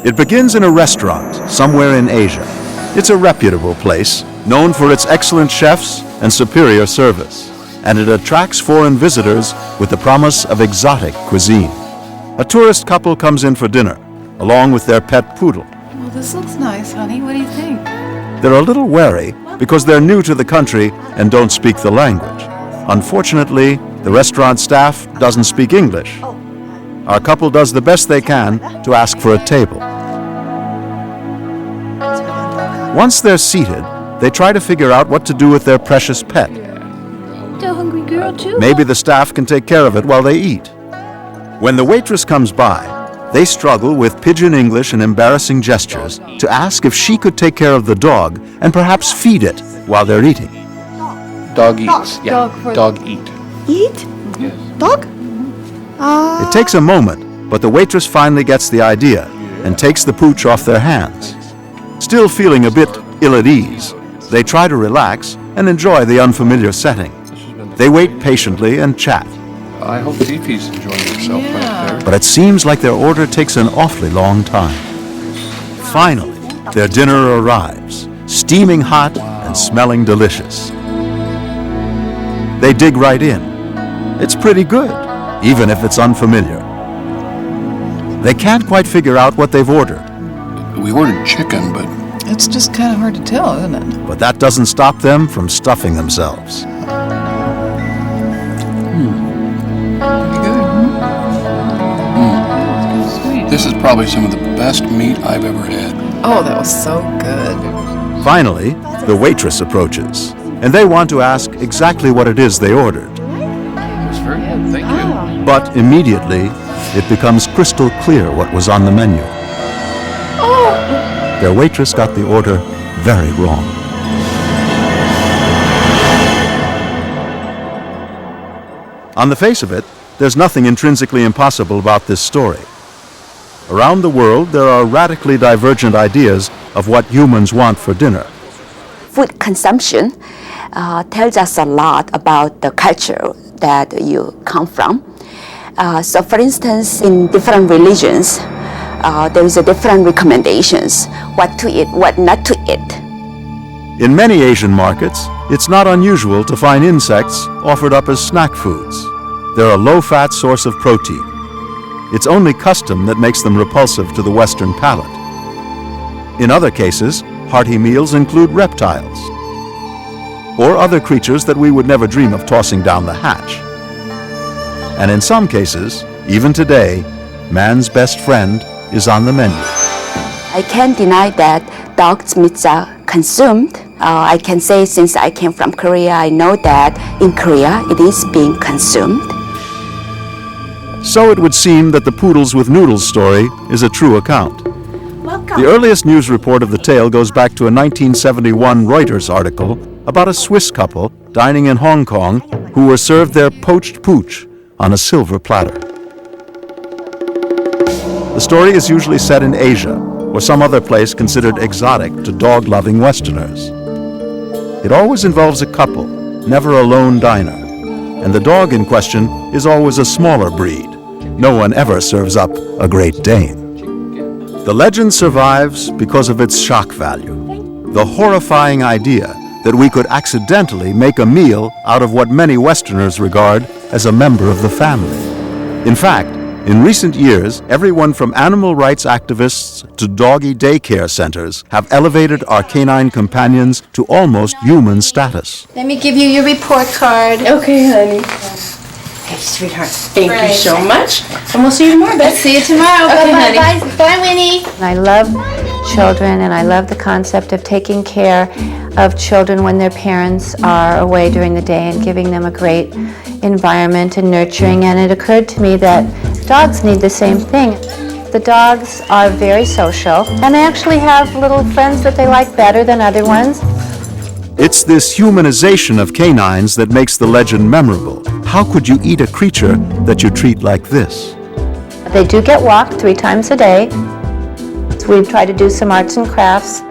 It begins in a restaurant somewhere in Asia. It's a reputable place, known for its excellent chefs and superior service, and it attracts foreign visitors with the promise of exotic cuisine. A tourist couple comes in for dinner, along with their pet poodle. Well, this looks nice, honey. What do you think? They're a little wary because they're new to the country and don't speak the language. Unfortunately, the restaurant staff doesn't speak English. Our couple does the best they can to ask for a table. Once they're seated, they try to figure out what to do with their precious pet. A hungry girl, too? Maybe the staff can take care of it while they eat. When the waitress comes by, they struggle with pidgin English and embarrassing gestures to ask if she could take care of the dog and perhaps feed it while they're eating. Dog eats. Yeah. Dog eat. Eat? Yes. Dog? It takes a moment, but the waitress finally gets the idea and takes the pooch off their hands. Still feeling a bit ill at ease, they try to relax and enjoy the unfamiliar setting. They wait patiently and chat. I hope Fifi's enjoying herself right there. But it seems like their order takes an awfully long time. Finally, their dinner arrives, steaming hot and smelling delicious. They dig right in. It's pretty good, even if it's unfamiliar. They can't quite figure out what they've ordered, We ordered chicken, but It's just kind of hard to tell, isn't it? but that doesn't stop them from stuffing themselves. Pretty good, huh? Sweet. this is probably some of the best meat I've ever had. Oh, that was so good. Finally, the waitress approaches, and they want to ask exactly what it is they ordered. It was very good. Thank you. But immediately, it becomes crystal clear what was on the menu. Their waitress got the order very wrong. On the face of it, there's nothing intrinsically impossible about this story. Around the world, there are radically divergent ideas of what humans want for dinner. Food consumption tells us a lot about the culture that you come from. So for instance, in different religions, there is a different recommendations, what to eat, what not to eat. In many Asian markets, it's not unusual to find insects offered up as snack foods. They're a low-fat source of protein. It's only custom that makes them repulsive to the Western palate. In other cases, hearty meals include reptiles or other creatures that we would never dream of tossing down the hatch. And in some cases, even today, man's best friend is on the menu. I can't deny that dog's meats are consumed. I can say since I came from Korea, I know that in Korea it is being consumed. So it would seem that the Poodles with Noodles story is a true account. The earliest news report of the tale goes back to a 1971 Reuters article about a Swiss couple dining in Hong Kong who were served their poached pooch on a silver platter. The story is usually set in Asia or some other place considered exotic to dog-loving Westerners. It always involves a couple, never a lone diner, and the dog in question is always a smaller breed. No one ever serves up a Great Dane. The legend survives because of its shock value, the horrifying idea that we could accidentally make a meal out of what many Westerners regard as a member of the family. In fact, in recent years, everyone from animal rights activists to doggy daycare centers have elevated our canine companions to almost human status. Let me give you your report card. Okay, honey. Hey, sweetheart. Thank you so much. And we'll see you tomorrow, Beth. See you tomorrow. Okay, Bye-bye. honey. Bye. Bye, Winnie. I love children, and I love the concept of taking care of children when their parents are away during the day and giving them a great environment and nurturing. And it occurred to me that dogs need the same thing. The dogs are very social, and they actually have little friends that they like better than other ones. It's this humanization of canines that makes the legend memorable. How could you eat a creature that you treat like this? They do get walked 3 times a day. So we've tried to do some arts and crafts.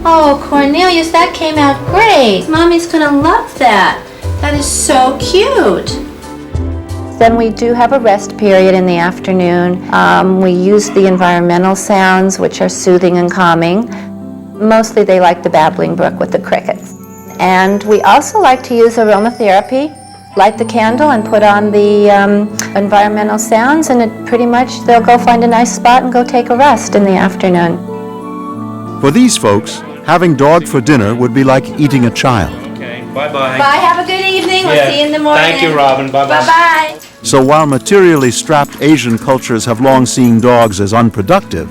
Oh, Cornelius, that came out great. Mommy's gonna love that. That is so cute. Then we do have a rest period in the afternoon. We use the environmental sounds, which are soothing and calming. Mostly they like the babbling brook with the crickets. And we also like to use aromatherapy, light the candle and put on the environmental sounds, and they'll go find a nice spot and go take a rest in the afternoon. For these folks, having dog for dinner would be like eating a child. Okay, bye-bye. Bye, have a good evening. We'll Yeah. see you in the morning. Thank you, Robin. Bye-bye. Bye-bye. So while materially strapped Asian cultures have long seen dogs as unproductive,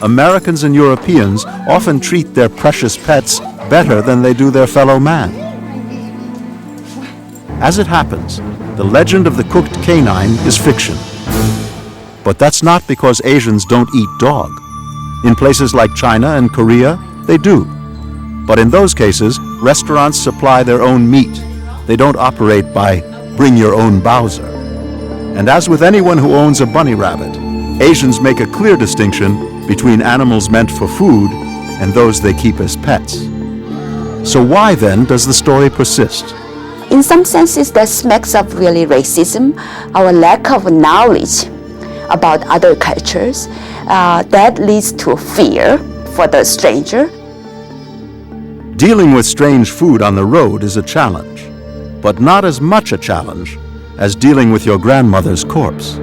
Americans and Europeans often treat their precious pets better than they do their fellow man. As it happens, the legend of the cooked canine is fiction. But that's not because Asians don't eat dog. In places like China and Korea, they do. But in those cases, restaurants supply their own meat. They don't operate by bring your own Bowser. And as with anyone who owns a bunny rabbit, Asians make a clear distinction between animals meant for food and those they keep as pets. So why then does the story persist? In some senses, that smacks of really racism, our lack of knowledge about other cultures, that leads to fear for the stranger. Dealing with strange food on the road is a challenge, but not as much a challenge as dealing with your grandmother's corpse.